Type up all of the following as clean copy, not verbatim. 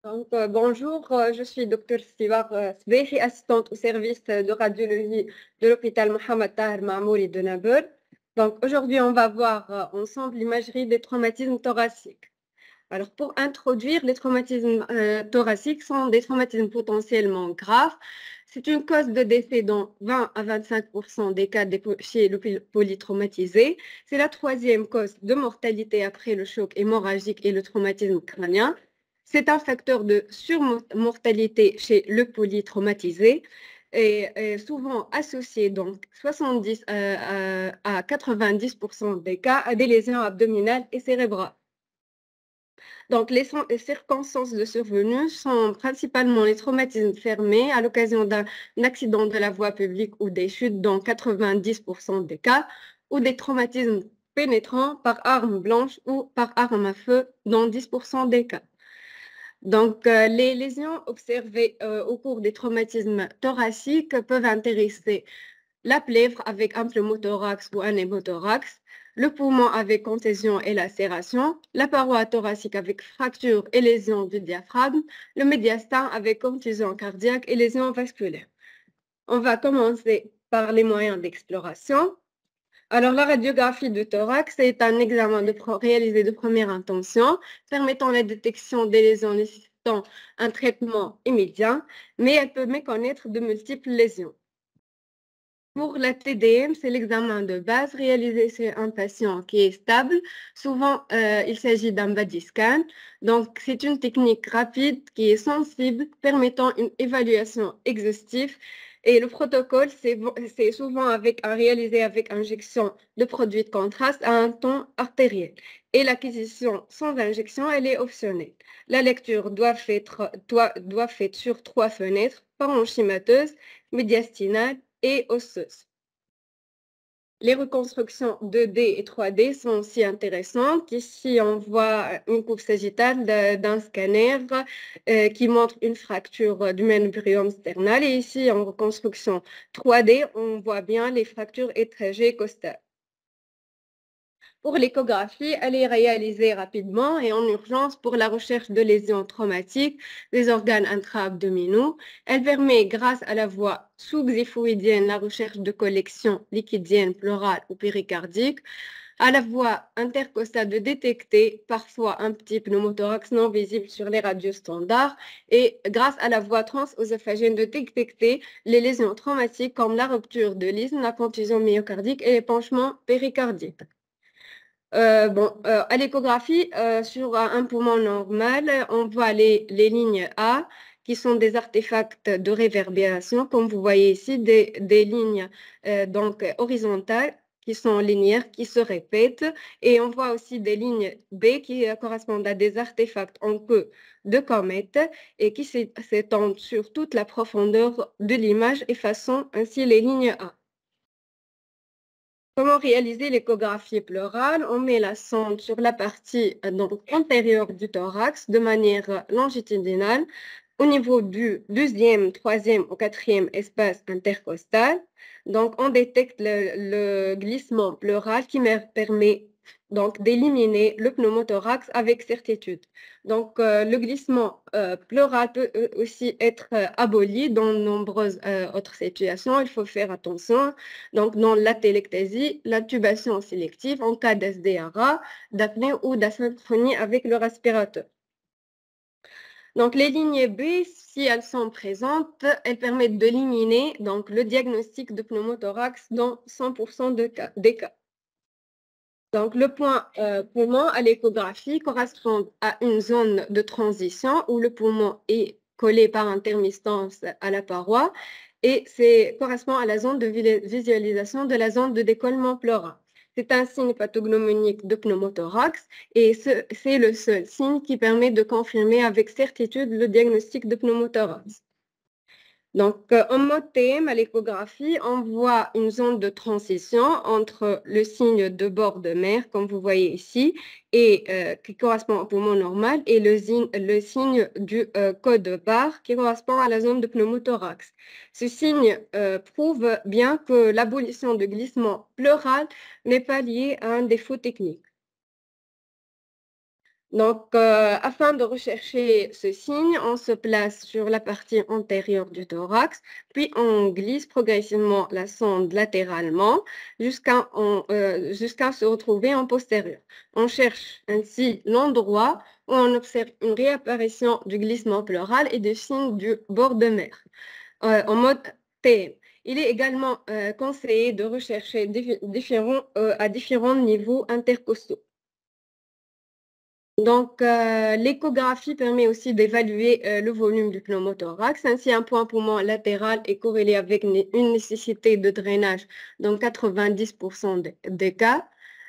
Bonjour, je suis Dr Sivar Sbehi, assistante au service de radiologie de l'hôpital Mohamed Tahir Mamouri de Nabeul. Donc, aujourd'hui, on va voir ensemble l'imagerie des traumatismes thoraciques. Alors, pour introduire, les traumatismes thoraciques sont des traumatismes potentiellement graves. C'est une cause de décès dans 20 à 25% des cas chez le polytraumatisé. C'est la troisième cause de mortalité après le choc hémorragique et le traumatisme crânien. C'est un facteur de surmortalité chez le polytraumatisé et est souvent associé, donc 70 à 90% des cas, à des lésions abdominales et cérébrales. Donc, les circonstances de survenue sont principalement les traumatismes fermés à l'occasion d'un accident de la voie publique ou des chutes dans 90% des cas, ou des traumatismes pénétrants par arme blanche ou par arme à feu dans 10% des cas. Donc, les lésions observées au cours des traumatismes thoraciques peuvent intéresser la plèvre avec un pneumothorax ou un hémothorax, le poumon avec contusion et lacération, la paroi thoracique avec fracture et lésion du diaphragme, le médiastin avec contusion cardiaque et lésion vasculaire. On va commencer par les moyens d'exploration. Alors, la radiographie du thorax est un examen réalisé de première intention, permettant la détection des lésions nécessitant un traitement immédiat, mais elle peut méconnaître de multiples lésions. Pour la TDM, c'est l'examen de base réalisé sur un patient qui est stable. Souvent, il s'agit d'un body scan. Donc, c'est une technique rapide qui est sensible, permettant une évaluation exhaustive. Et le protocole, c'est souvent réalisé avec injection de produits de contraste à un ton artériel. Et l'acquisition sans injection, elle est optionnelle. La lecture doit être sur 3 fenêtres, parenchymateuse, médiastinale et osseuse. Les reconstructions 2D et 3D sont aussi intéressantes. Ici, on voit une coupe sagittale d'un scanner qui montre une fracture du ménibrium sternal. Et ici, en reconstruction 3D, on voit bien les fractures étrégées costales. Pour l'échographie, elle est réalisée rapidement et en urgence pour la recherche de lésions traumatiques des organes intra-abdominaux. Elle permet, grâce à la voie sous-xiphoïdienne, la recherche de collections liquidiennes, pleurales ou péricardiques. À la voie intercostale de détecter parfois un petit pneumothorax non visible sur les radios standards et grâce à la voie transœsophagienne de détecter les lésions traumatiques comme la rupture de l'isthme, la contusion myocardique et l'épanchement péricardique. À l'échographie, sur un poumon normal, on voit les lignes A qui sont des artefacts de réverbération, comme vous voyez ici, des lignes horizontales qui sont linéaires, qui se répètent. Et on voit aussi des lignes B qui correspondent à des artefacts en queue de comète et qui s'étendent sur toute la profondeur de l'image, effaçant ainsi les lignes A. Comment réaliser l'échographie pleurale? On met la sonde sur la partie antérieure du thorax de manière longitudinale au niveau du deuxième, troisième ou quatrième espace intercostal. Donc, on détecte le glissement pleural qui permet donc d'éliminer le pneumothorax avec certitude. Donc, le glissement pleural peut aussi être aboli dans de nombreuses autres situations. Il faut faire attention. Donc, dans l'atelectasie, l'intubation sélective en cas d'SDRA, d'apnée ou d'asynchronie avec le respirateur. Donc, les lignes B, si elles sont présentes, elles permettent d'éliminer donc le diagnostic de pneumothorax dans 100% des cas. Donc, le point poumon à l'échographie correspond à une zone de transition où le poumon est collé par intermittence à la paroi et correspond à la zone de visualisation de la zone de décollement pleural. C'est un signe pathognomonique de pneumothorax et c'est le seul signe qui permet de confirmer avec certitude le diagnostic de pneumothorax. Donc, en mode TM, à l'échographie, on voit une zone de transition entre le signe de bord de mer, comme vous voyez ici, et qui correspond au poumon normal, et le signe du code barre qui correspond à la zone de pneumothorax. Ce signe prouve bien que l'abolition de glissement pleural n'est pas liée à un défaut technique. Donc, afin de rechercher ce signe, on se place sur la partie antérieure du thorax, puis on glisse progressivement la sonde latéralement jusqu'à se retrouver en postérieur. On cherche ainsi l'endroit où on observe une réapparition du glissement pleural et des signes du bord de mer en mode TM. Il est également conseillé de rechercher à différents niveaux intercostaux. Donc, l'échographie permet aussi d'évaluer le volume du pneumothorax. Ainsi, un point poumon latéral est corrélé avec une nécessité de drainage dans 90% des cas.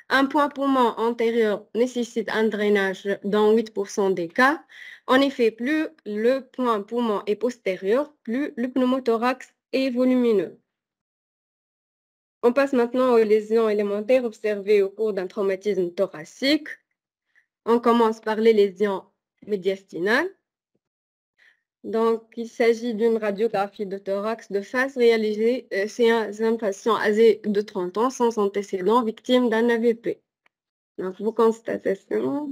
Un point poumon antérieur nécessite un drainage dans 8% des cas. En effet, plus le point poumon est postérieur, plus le pneumothorax est volumineux. On passe maintenant aux lésions élémentaires observées au cours d'un traumatisme thoracique. On commence par les lésions médiastinales. Donc, il s'agit d'une radiographie de thorax de face réalisée chez un patient âgé de 30 ans sans antécédent, victime d'un AVP. Donc, vos constatations.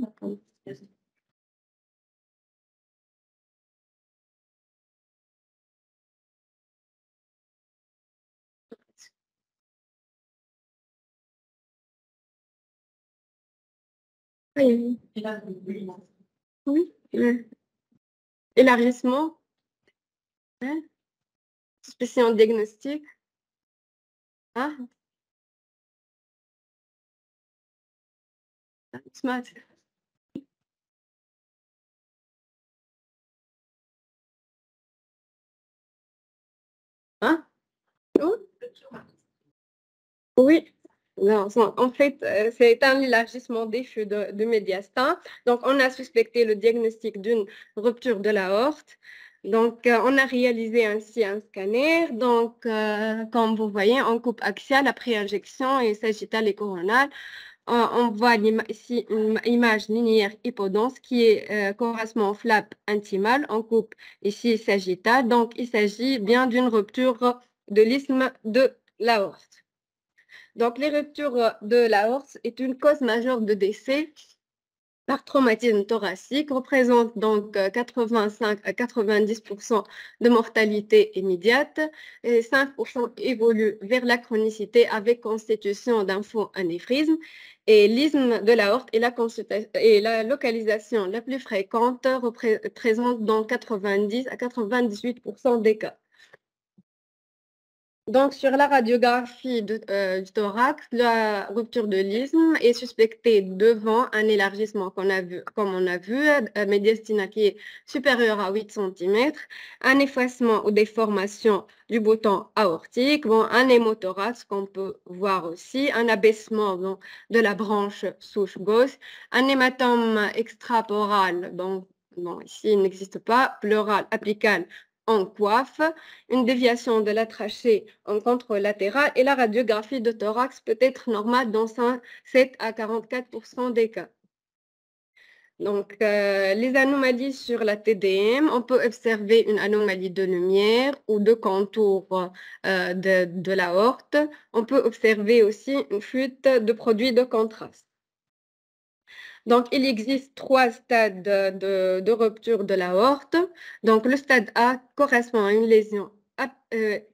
Oui. Oui. Élargissement. Hein? Suspicion diagnostic. Ah, smart. Hein? Oh, oui. Non, en fait, c'est un élargissement des fûts de médiastin. Donc, on a suspecté le diagnostic d'une rupture de l'aorte. Donc, on a réalisé ainsi un scanner. Donc, comme vous voyez, en coupe axiale, après injection et sagittale et coronale, on voit ici une image linéaire hypodense qui correspond au flap intimal en coupe ici sagittale. Donc, il s'agit bien d'une rupture de l'isthme de l'aorte. Donc, les ruptures de l'aorte est une cause majeure de décès par traumatisme thoracique, représente donc 85 à 90% de mortalité immédiate et 5% évolue vers la chronicité avec constitution d'un faux anévrisme. Et l'isthme de l'aorte est la localisation la plus fréquente, représente dans 90 à 98% des cas. Donc, sur la radiographie du thorax, la rupture de l'isthme est suspectée devant un élargissement qu'on a vu, comme on a vu, médiastinal qui est supérieur à 8 cm, un effacement ou déformation du bouton aortique, bon, un hémothorax qu'on peut voir aussi, un abaissement de la branche souche gauche, un hématome extrapleural, bon, ici il n'existe pas, pleural, apical en coiffe, une déviation de la trachée en contralatéral et la radiographie de thorax peut être normale dans 7 à 44% des cas. Donc, les anomalies sur la TDM, on peut observer une anomalie de lumière ou de contour de l'aorte. On peut observer aussi une fuite de produits de contraste. Donc, il existe 3 stades de rupture de l'aorte. Donc, le stade A correspond à une lésion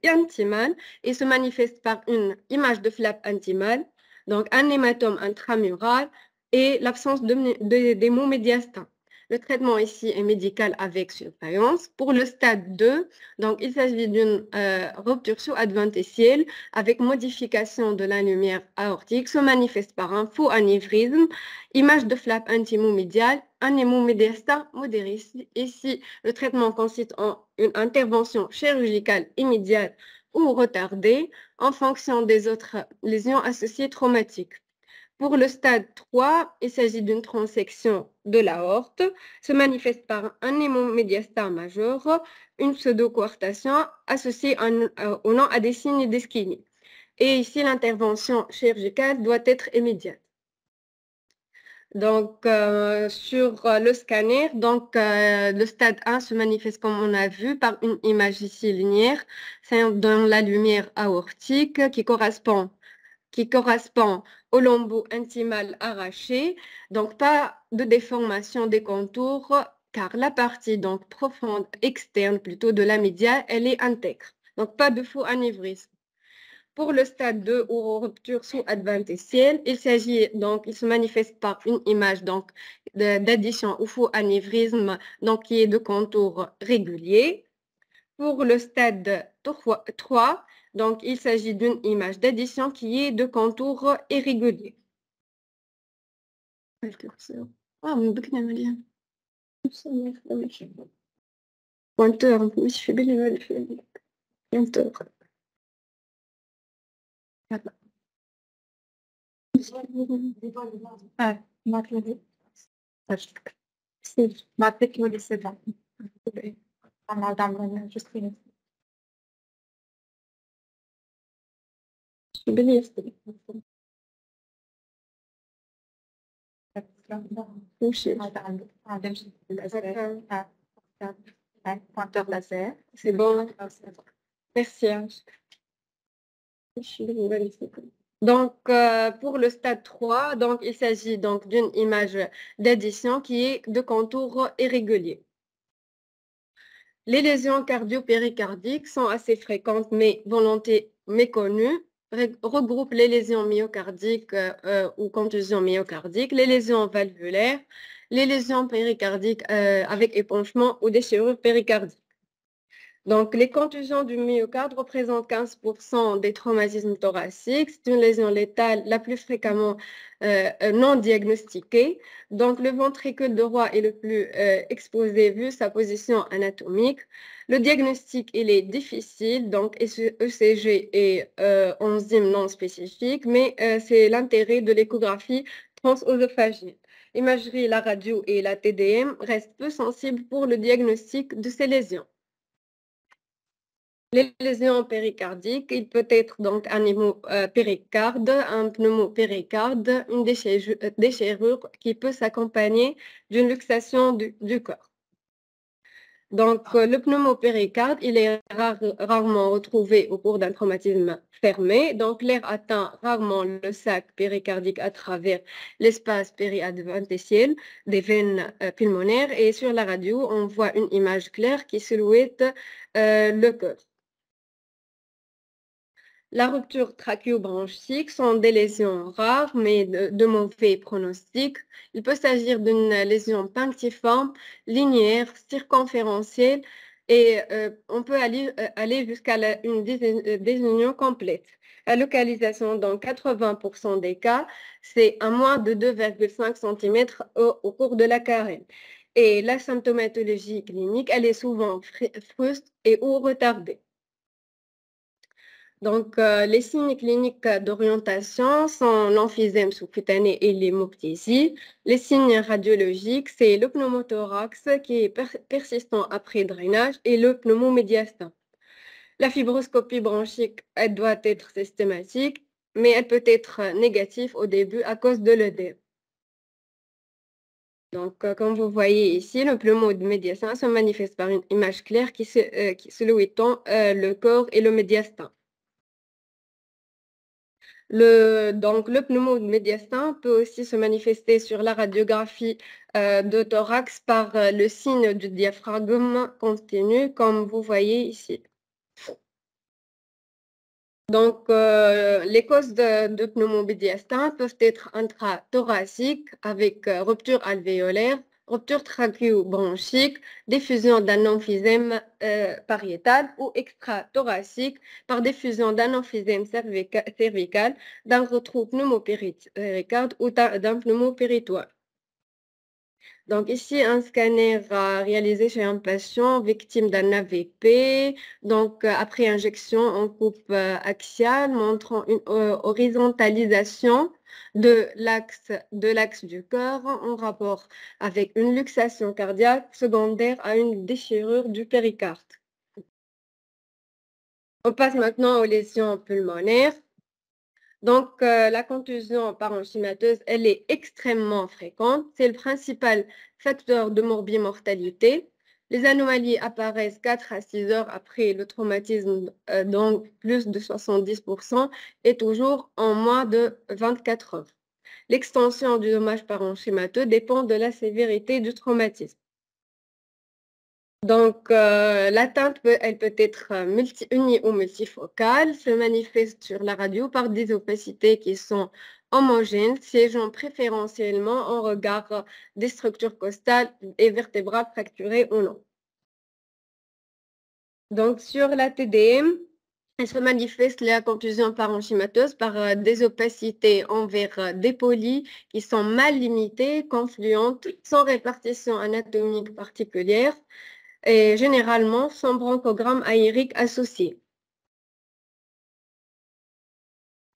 intimale et se manifeste par une image de flap intimale, donc un hématome intramural et l'absence d'émaux médiastins. Le traitement ici est médical avec surveillance. Pour le stade 2, donc, il s'agit d'une rupture sous-adventitielle avec modification de la lumière aortique, se manifeste par un faux anévrisme, image de flap intimo-médial, un hémomédiastin modéré. Ici, le traitement consiste en une intervention chirurgicale immédiate ou retardée en fonction des autres lésions associées traumatiques. Pour le stade 3, il s'agit d'une transection de l'aorte, se manifeste par un hémomédiastin majeur, une pseudocoartation associée au nom à des signes d'ischémie. Et ici, l'intervention chirurgicale doit être immédiate. Donc, sur le scanner, donc, le stade 1 se manifeste comme on a vu par une image ici linéaire, c'est dans la lumière aortique qui correspond au lambeau intimal arraché, donc pas de déformation des contours, car la partie donc profonde externe plutôt de la médiane, elle est intègre. Donc pas de faux anévrisme. Pour le stade 2 ou rupture sous-adventitielle, il s'agit donc, il se manifeste par une image donc d'addition ou faux anévrisme, donc qui est de contour régulier. Pour le stade 3, donc il s'agit d'une image d'addition qui est de contour irrégulier. Pointeur, مش في بالي ولا في pointeur. بعطيك ولي سي بون نعاود نعمل جوست بالي ماشي pointeur laser. C'est bon. Merci. Donc, pour le stade 3, donc, il s'agit donc d'une image d'addition qui est de contour irrégulier. Les lésions cardio-péricardiques sont assez fréquentes mais volonté méconnue. Regroupent les lésions myocardiques ou contusions myocardiques, les lésions valvulaires, les lésions péricardiques avec épanchement ou déchirure péricardique. Donc, les contusions du myocarde représentent 15% des traumatismes thoraciques. C'est une lésion létale la plus fréquemment non diagnostiquée. Donc, le ventricule droit est le plus exposé vu sa position anatomique. Le diagnostic, il est difficile, donc ECG et enzymes non spécifiques, mais c'est l'intérêt de l'échographie transœsophagienne. L'imagerie, la radio et la TDM restent peu sensibles pour le diagnostic de ces lésions. Les lésions péricardiques, il peut être donc un hémopéricarde, un pneumopéricarde, une déchirure qui peut s'accompagner d'une luxation du corps. Donc, le pneumopéricarde, il est rarement retrouvé au cours d'un traumatisme fermé. Donc, l'air atteint rarement le sac péricardique à travers l'espace périadventitiel des veines pulmonaires. Et sur la radio, on voit une image claire qui silhouette le cœur. La rupture trachéobronchique sont des lésions rares, mais de mauvais pronostic. Il peut s'agir d'une lésion punctiforme, linéaire, circonférentielle, et on peut aller jusqu'à une désunion complète. La localisation dans 80% des cas, c'est à moins de 2,5 cm au cours de la carène. Et la symptomatologie clinique, elle est souvent fruste et ou retardée. Donc, les signes cliniques d'orientation sont l'emphysème sous-cutané et l'hémoptysie. Les signes radiologiques, c'est le pneumothorax qui est persistant après drainage et le pneumomédiastin. La fibroscopie bronchique, elle doit être systématique, mais elle peut être négative au début à cause de l'œdème. Donc, comme vous voyez ici, le pneumomédiastin se manifeste par une image claire qui silhouettant le corps et le médiastin. Donc, le pneumomédiastin peut aussi se manifester sur la radiographie de thorax par le signe du diaphragme continu, comme vous voyez ici. Donc, les causes de pneumomédiastin peuvent être intrathoraciques avec rupture alvéolaire, rupture trachéobronchique, diffusion d'un emphysème pariétal ou extrathoracique par diffusion d'un emphysème cervical, d'un retrou pneumopéricarde ou d'un pneumopéritoire. Donc ici, un scanner réalisé chez un patient victime d'un AVP. Donc après injection en coupe axiale montrant une horizontalisation de l'axe du cœur en rapport avec une luxation cardiaque secondaire à une déchirure du péricarde. On passe maintenant aux lésions pulmonaires. Donc, la contusion parenchymateuse, elle est extrêmement fréquente. C'est le principal facteur de morbimortalité. Les anomalies apparaissent 4 à 6 heures après le traumatisme, donc plus de 70%, et toujours en moins de 24 heures. L'extension du dommage parenchymateux dépend de la sévérité du traumatisme. Donc, l'atteinte elle peut être uni ou multifocale, se manifeste sur la radio par des opacités qui sont homogènes, siégeant préférentiellement en regard des structures costales et vertébrales fracturées ou non. Donc, sur la TDM, elle se manifeste la contusion parenchymateuse par des opacités envers des polis qui sont mal limitées, confluentes, sans répartition anatomique particulière et généralement sans bronchogramme aérique associé.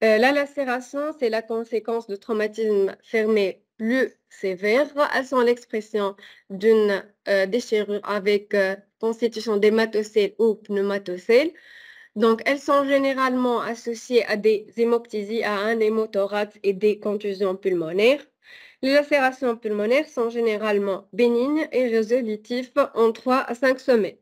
La lacération, c'est la conséquence de traumatisme fermé plus sévère. Elles sont l'expression d'une déchirure avec constitution d'hématocèles ou pneumatocèles. Donc, elles sont généralement associées à des hémoptysies, à un hémothorax et des contusions pulmonaires. Les lacérations pulmonaires sont généralement bénignes et résolutives en 3 à 5 semaines.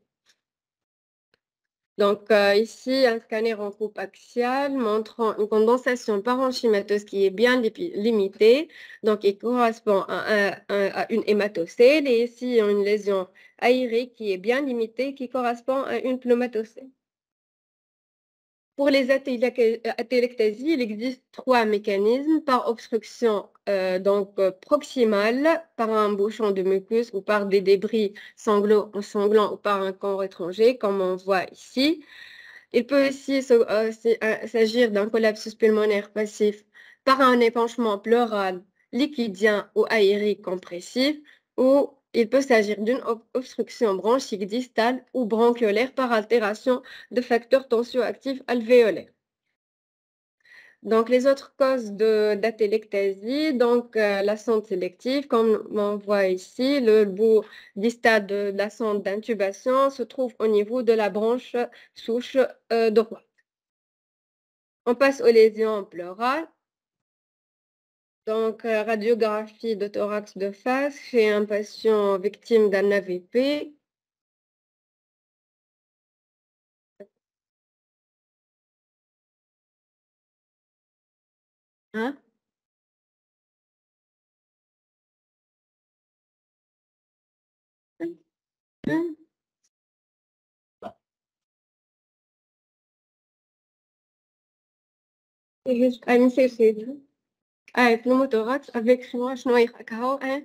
Donc, ici, un scanner en coupe axiale montrant une condensation parenchymateuse qui est bien limitée, donc il correspond à une hématocèle, et ici, une lésion aérique qui est bien limitée, qui correspond à une pneumatocèle. Pour les atélectasies, il existe 3 mécanismes par obstruction proximale, par un bouchon de mucus ou par des débris sanglants ou par un corps étranger, comme on voit ici. Il peut aussi s'agir d'un collapsus pulmonaire passif par un épanchement pleural, liquidien ou aérique compressif, ou il peut s'agir d'une obstruction bronchique distale ou bronchiolaire par altération de facteurs tensioactifs alvéolaires. Donc, les autres causes d'atélectasie, la sonde sélective, comme on voit ici, le bout distal de la sonde d'intubation se trouve au niveau de la branche souche droite. On passe aux lésions pleurales. Donc, radiographie de thorax de face chez un patient victime d'un AVP. Hein? Hein? C'est juste un CC. Pneumothorax avec moi, je noie cacao, hein?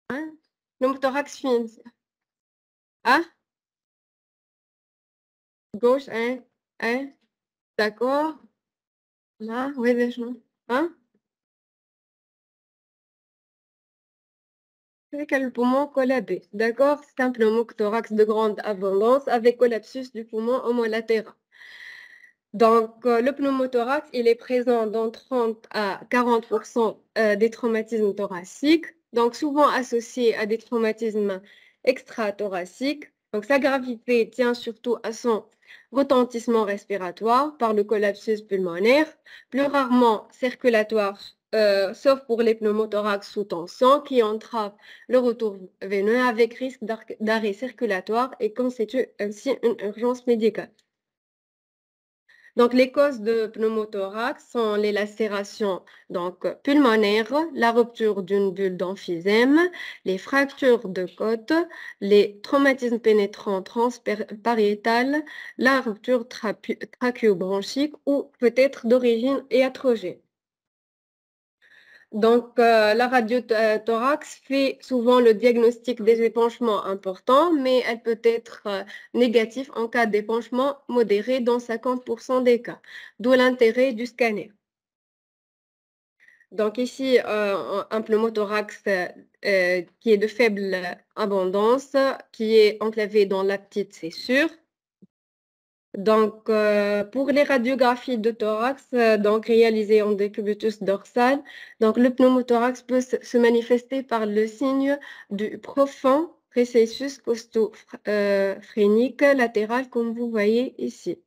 Hein? Pneumothorax fin. Ah? Gauche, hein? D'accord. Là, oui, déjà. Hein? C'est que le poumon collabé. D'accord? C'est un pneumothorax de grande abondance avec collapsus du poumon homolatéral. Donc, le pneumothorax, il est présent dans 30 à 40% des traumatismes thoraciques, donc souvent associé à des traumatismes extrathoraciques. Donc, sa gravité tient surtout à son retentissement respiratoire par le collapsus pulmonaire, plus rarement circulatoire, sauf pour les pneumothorax sous tension qui entravent le retour veineux avec risque d'arrêt circulatoire et constituent ainsi une urgence médicale. Donc, les causes de pneumothorax sont les lacérations pulmonaires, la rupture d'une bulle d'emphysème, les fractures de côte, les traumatismes pénétrants transpariétales, la rupture trachéobronchique ou peut-être d'origine iatrogène. Donc, la radiothorax fait souvent le diagnostic des épanchements importants, mais elle peut être négative en cas d'épanchement modéré dans 50% des cas, d'où l'intérêt du scanner. Donc ici, un pneumothorax qui est de faible abondance, qui est enclavé dans la petite fissure. Donc, pour les radiographies de thorax, réalisées en décubitus dorsal, donc le pneumothorax peut se manifester par le signe du profond récessus costo-phrénique latéral, comme vous voyez ici.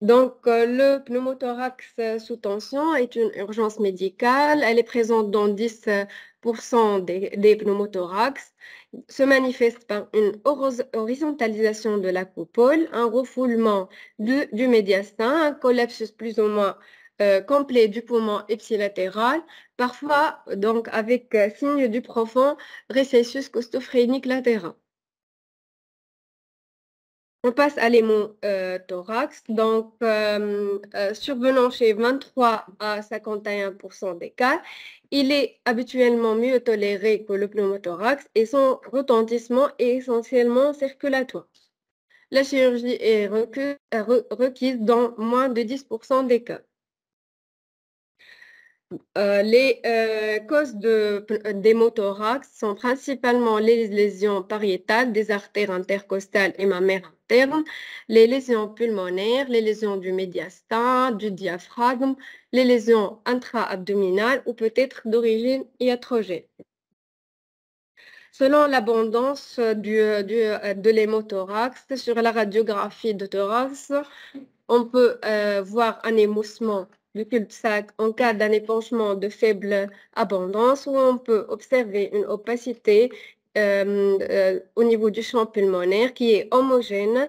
Donc, le pneumothorax sous tension est une urgence médicale. Elle est présente dans 10% des pneumothorax. Se manifeste par une horizontalisation de la coupole, un refoulement du médiastin, un collapsus plus ou moins complet du poumon ipsilatéral, parfois donc avec signe du profond récessus costophrénique latéral. On passe à l'hémothorax, donc survenant chez 23 à 51% des cas, il est habituellement mieux toléré que le pneumothorax et son retentissement est essentiellement circulatoire. La chirurgie est requise dans moins de 10% des cas. Les causes d'hémothorax sont principalement les lésions pariétales des artères intercostales et mammaires internes, les lésions pulmonaires, les lésions du médiastin, du diaphragme, les lésions intra-abdominales ou peut-être d'origine iatrogène. Selon l'abondance de l'hémothorax, sur la radiographie de thorax, on peut voir un émoussement du cul-de-sac en cas d'un épanchement de faible abondance ou on peut observer une opacité au niveau du champ pulmonaire qui est homogène,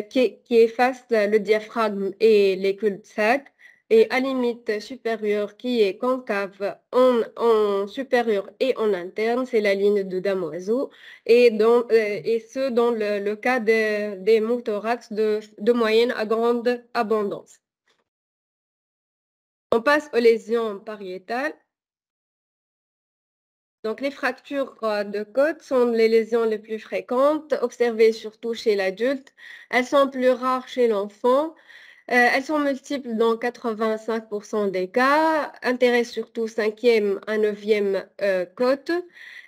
qui efface le diaphragme et les cul-de-sac et à limite supérieure qui est concave en supérieur et en interne, c'est la ligne de damoiseau et ce dans le cas des pneumothorax de moyenne à grande abondance. On passe aux lésions pariétales. Donc, les fractures de côte sont les lésions les plus fréquentes, observées surtout chez l'adulte. Elles sont plus rares chez l'enfant. Elles sont multiples dans 85% des cas, intéressent surtout 5e à 9e côte.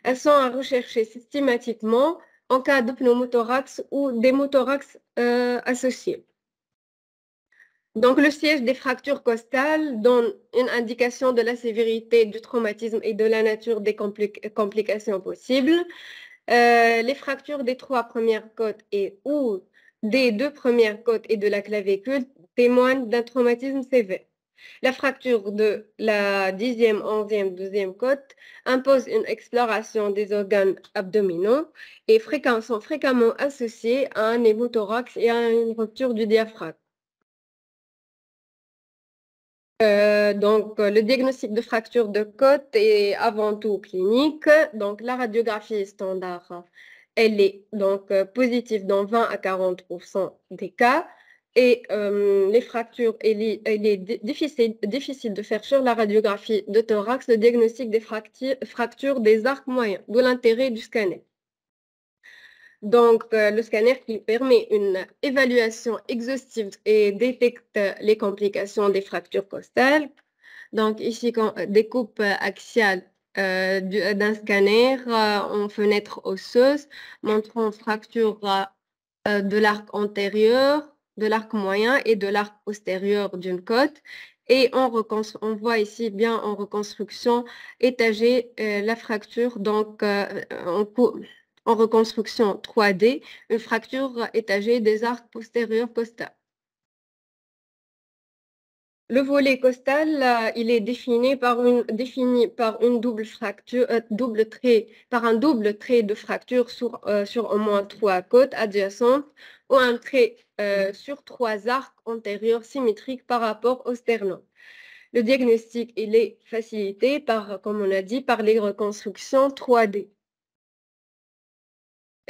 Elles sont à rechercher systématiquement en cas de pneumothorax ou d'hémothorax associés. Donc, le siège des fractures costales donne une indication de la sévérité du traumatisme et de la nature des complications possibles. Les fractures des 3 premières côtes ou des 2 premières côtes et de la clavicule témoignent d'un traumatisme sévère. La fracture de la 10e, 11e, 12e côte impose une exploration des organes abdominaux et sont fréquemment associées à un hémothorax et à une rupture du diaphragme. Le diagnostic de fracture de côte est avant tout clinique. Donc, la radiographie standard, elle est donc positive dans 20 à 40% des cas. Et les fractures, il est difficile de faire sur la radiographie de thorax le diagnostic des fractures des arcs moyens, d'où l'intérêt du scanner. Donc, le scanner qui permet une évaluation exhaustive et détecte les complications des fractures costales. Donc, ici, découpe axiale d'un scanner en fenêtre osseuse, montrant fracture de l'arc antérieur, de l'arc moyen et de l'arc postérieur d'une côte. Et on voit ici bien en reconstruction étagée la fracture, donc en reconstruction 3D, une fracture étagée des arcs postérieurs costales. Le volet costal, il est défini par une double fracture, par un double trait de fracture sur au moins 3 côtes adjacentes ou un trait sur 3 arcs antérieurs symétriques par rapport au sternum. Le diagnostic, il est facilité comme on a dit, par les reconstructions 3D.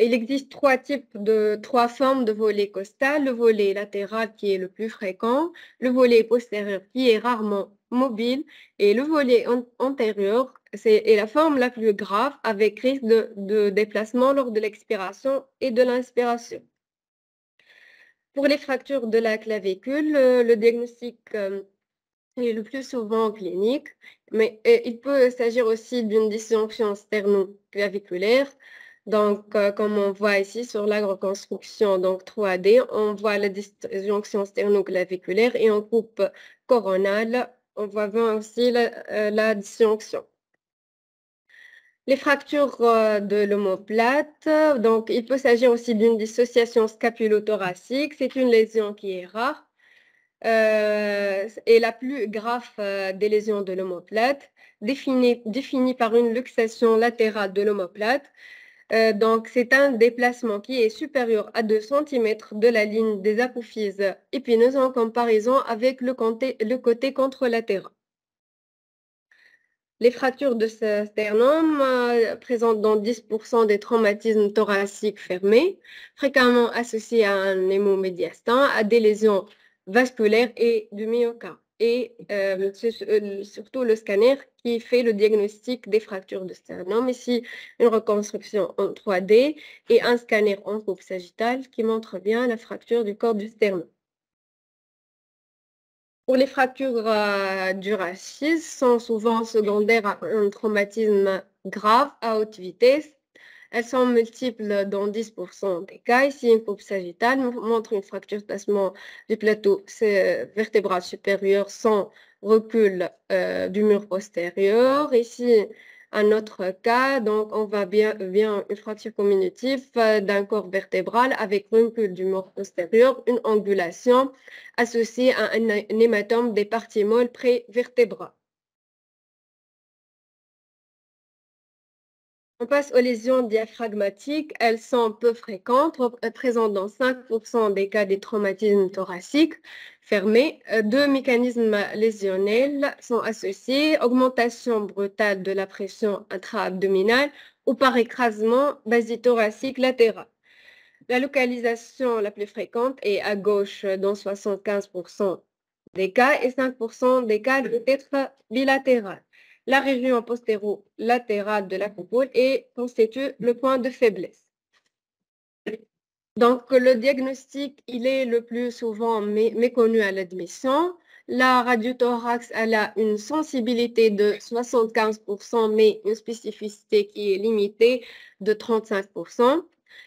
Il existe trois formes de volet costal. Le volet latéral qui est le plus fréquent, le volet postérieur qui est rarement mobile et le volet antérieur est la forme la plus grave avec risque de déplacement lors de l'expiration et de l'inspiration. Pour les fractures de la clavicule, le diagnostic est le plus souvent clinique, mais il peut s'agir aussi d'une disjonction sternoclaviculaire. Donc, comme on voit ici sur la reconstruction donc 3D, on voit la disjonction sternoclaviculaire et en coupe coronale, on voit bien aussi la disjonction. Les fractures de l'omoplate, donc il peut s'agir aussi d'une dissociation scapulo-thoracique. C'est une lésion qui est rare. est la plus grave des lésions de l'omoplate, définie par une luxation latérale de l'omoplate. Donc, c'est un déplacement qui est supérieur à 2 cm de la ligne des apophyses épineuses en comparaison avec le côté contralatéral. Les fractures de ce sternum présentent dans 10% des traumatismes thoraciques fermés, fréquemment associés à un hémomédiastin, à des lésions vasculaires et du myocarde. Et c'est surtout le scanner qui fait le diagnostic des fractures de sternum. Ici, une reconstruction en 3D et un scanner en coupe sagittale qui montre bien la fracture du corps du sternum. Pour les fractures du rachis, sont souvent secondaires à un traumatisme grave à haute vitesse. Elles sont multiples dans 10% des cas. Ici, une coupe sagittale montre une fracture tassement du plateau vertébral supérieur sans recul du mur postérieur. Ici, un autre cas, donc on voit bien une fracture comminutive d'un corps vertébral avec recul du mur postérieur, une angulation associée à un hématome des parties molles prévertébrales. On passe aux lésions diaphragmatiques. Elles sont peu fréquentes, représentent dans 5% des cas des traumatismes thoraciques fermés. Deux mécanismes lésionnels sont associés, augmentation brutale de la pression intra-abdominale ou par écrasement basithoracique latéral. La localisation la plus fréquente est à gauche dans 75% des cas et 5% des cas peut être bilatérale. La région postéro-latérale de la coupole constitue le point de faiblesse. Donc, le diagnostic, il est le plus souvent méconnu à l'admission. La radiothorax, elle a une sensibilité de 75%, mais une spécificité qui est limitée de 35%.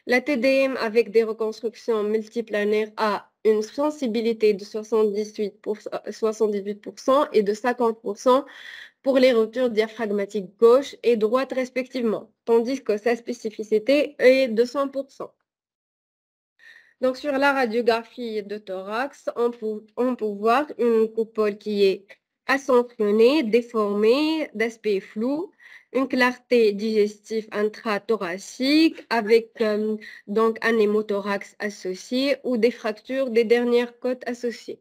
La TDM avec des reconstructions multiplanaires a une sensibilité de 78% et de 50% pour les ruptures diaphragmatiques gauche et droite respectivement, tandis que sa spécificité est de 100%. Donc, sur la radiographie de thorax, on peut voir une coupole qui est ascensionnée, déformée, d'aspect flou, une clarté digestive intrathoracique avec donc un hémothorax associé ou des fractures des dernières côtes associées.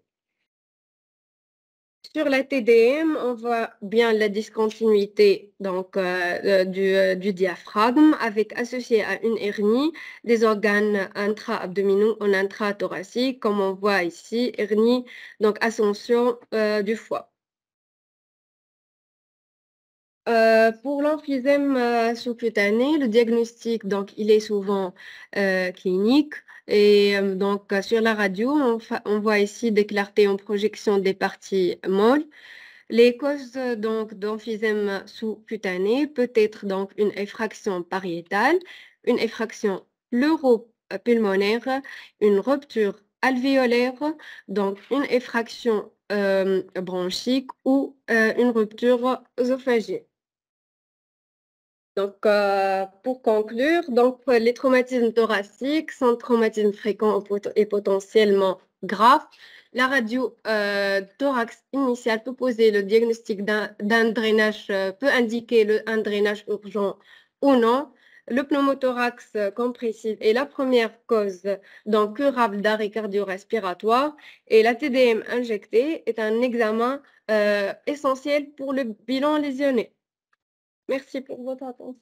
Sur la TDM, on voit bien la discontinuité donc, du diaphragme avec associé à une hernie des organes intra-abdominaux en intrathoracique, comme on voit ici, hernie, donc ascension du foie. Pour l'emphysème sous-cutané, le diagnostic, donc, il est souvent clinique. Et donc, sur la radio, on voit ici des clartés en projection des parties molles. Les causes donc d'emphysème sous-cutané peut être donc une effraction pariétale, une effraction pleuropulmonaire, une rupture alvéolaire, donc une effraction bronchique ou une rupture œsophagienne. Donc, pour conclure, donc, les traumatismes thoraciques sont traumatismes fréquents et potentiellement graves. La radio thorax initiale peut poser le diagnostic d'un drainage, peut indiquer un drainage urgent ou non. Le pneumothorax compressif est la première cause donc curable d'arrêt cardio-respiratoire et la TDM injectée est un examen essentiel pour le bilan lésionné. Merci pour votre attention.